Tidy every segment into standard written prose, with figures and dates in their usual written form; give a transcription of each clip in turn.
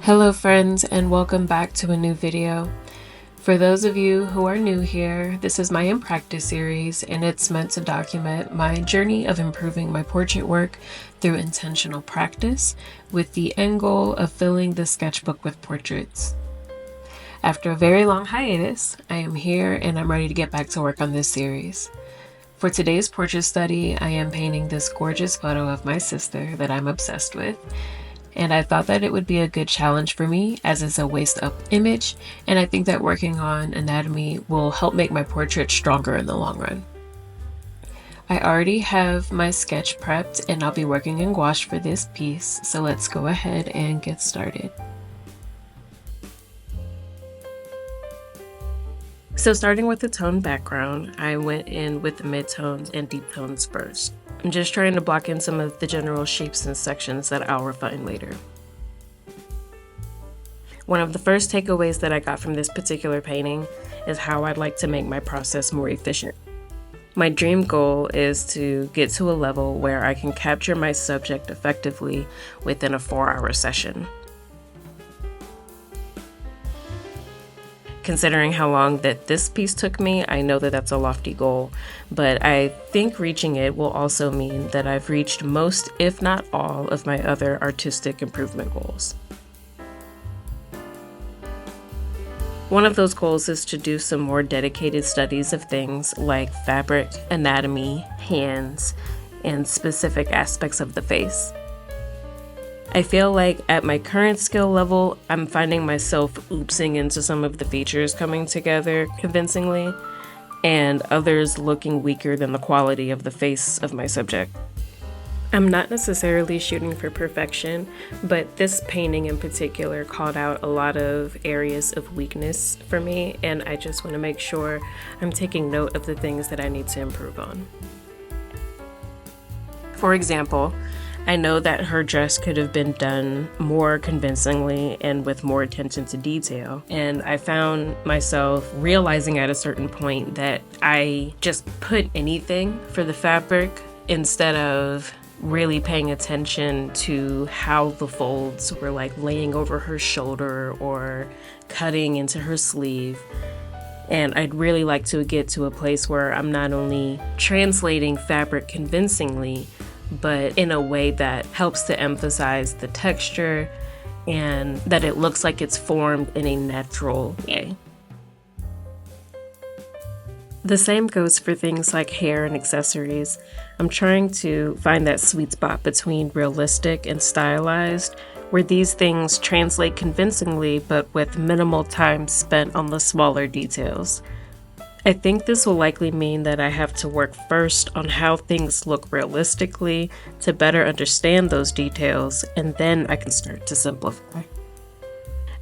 Hello friends, and welcome back to a new video. For those of you who are new here, this is my InPractice series, and it's meant to document my journey of improving my portrait work through intentional practice with the end goal of filling the sketchbook with portraits. After a very long hiatus, I am here and I'm ready to get back to work on this series. For today's portrait study, I am painting this gorgeous photo of my sister that I'm obsessed with. And I thought that it would be a good challenge for me as it's a waist-up image, and I think that working on anatomy will help make my portrait stronger in the long run. I already have my sketch prepped and I'll be working in gouache for this piece, so let's go ahead and get started. So starting with the tone background, I went in with the mid-tones and deep tones first. I'm just trying to block in some of the general shapes and sections that I'll refine later. One of the first takeaways that I got from this particular painting is how I'd like to make my process more efficient. My dream goal is to get to a level where I can capture my subject effectively within a 4-hour session. Considering how long that this piece took me, I know that that's a lofty goal, but I think reaching it will also mean that I've reached most, if not all, of my other artistic improvement goals. One of those goals is to do some more dedicated studies of things like fabric, anatomy, hands, and specific aspects of the face. I feel like at my current skill level, I'm finding myself oopsing into some of the features coming together convincingly, and others looking weaker than the quality of the face of my subject. I'm not necessarily shooting for perfection, but this painting in particular called out a lot of areas of weakness for me, and I just want to make sure I'm taking note of the things that I need to improve on. For example, I know that her dress could have been done more convincingly and with more attention to detail. And I found myself realizing at a certain point that I just put anything for the fabric instead of really paying attention to how the folds were like laying over her shoulder or cutting into her sleeve. And I'd really like to get to a place where I'm not only translating fabric convincingly, but in a way that helps to emphasize the texture and that it looks like it's formed in a natural way. The same goes for things like hair and accessories. I'm trying to find that sweet spot between realistic and stylized, where these things translate convincingly but with minimal time spent on the smaller details. I think this will likely mean that I have to work first on how things look realistically to better understand those details, and then I can start to simplify.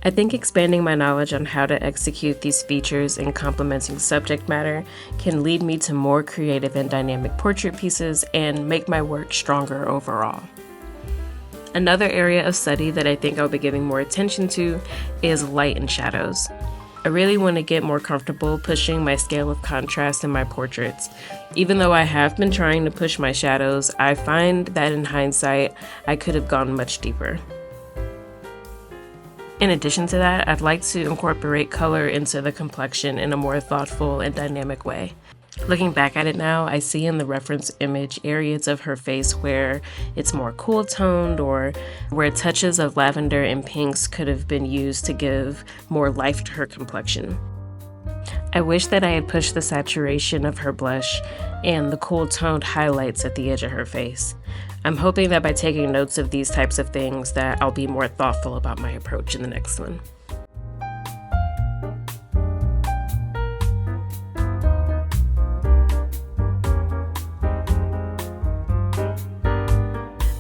I think expanding my knowledge on how to execute these features in complementing subject matter can lead me to more creative and dynamic portrait pieces and make my work stronger overall. Another area of study that I think I'll be giving more attention to is light and shadows. I really want to get more comfortable pushing my scale of contrast in my portraits. Even though I have been trying to push my shadows, I find that in hindsight, I could have gone much deeper. In addition to that, I'd like to incorporate color into the complexion in a more thoughtful and dynamic way. Looking back at it now, I see in the reference image areas of her face where it's more cool toned or where touches of lavender and pinks could have been used to give more life to her complexion. I wish that I had pushed the saturation of her blush and the cool toned highlights at the edge of her face. I'm hoping that by taking notes of these types of things that I'll be more thoughtful about my approach in the next one.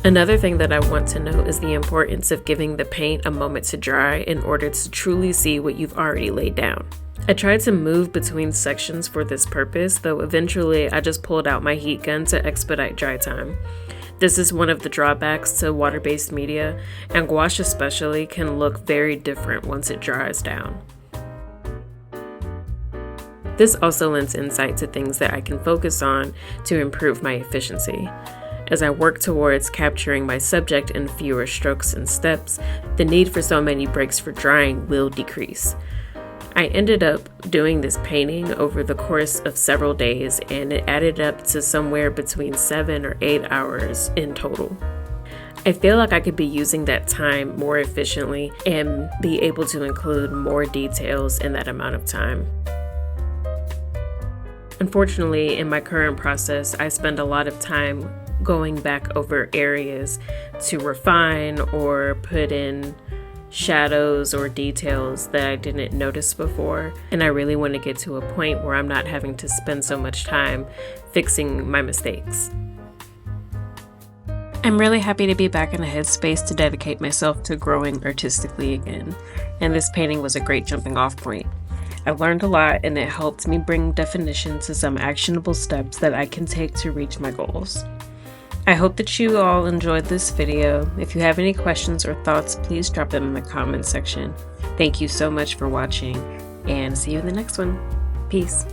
Another thing that I want to note is the importance of giving the paint a moment to dry in order to truly see what you've already laid down. I tried to move between sections for this purpose, though eventually I just pulled out my heat gun to expedite dry time. This is one of the drawbacks to water-based media, and gouache especially can look very different once it dries down. This also lends insight to things that I can focus on to improve my efficiency. As I work towards capturing my subject in fewer strokes and steps, the need for so many breaks for drying will decrease. I ended up doing this painting over the course of several days, and it added up to somewhere between 7 or 8 hours in total. I feel like I could be using that time more efficiently and be able to include more details in that amount of time. Unfortunately, in my current process, I spend a lot of time going back over areas to refine or put in shadows or details that I didn't notice before, and I really want to get to a point where I'm not having to spend so much time fixing my mistakes. I'm really happy to be back in a headspace to dedicate myself to growing artistically again, and this painting was a great jumping off point. I learned a lot, and it helped me bring definition to some actionable steps that I can take to reach my goals. I hope that you all enjoyed this video. If you have any questions or thoughts, please drop them in the comments section. Thank you so much for watching, and see you in the next one. Peace.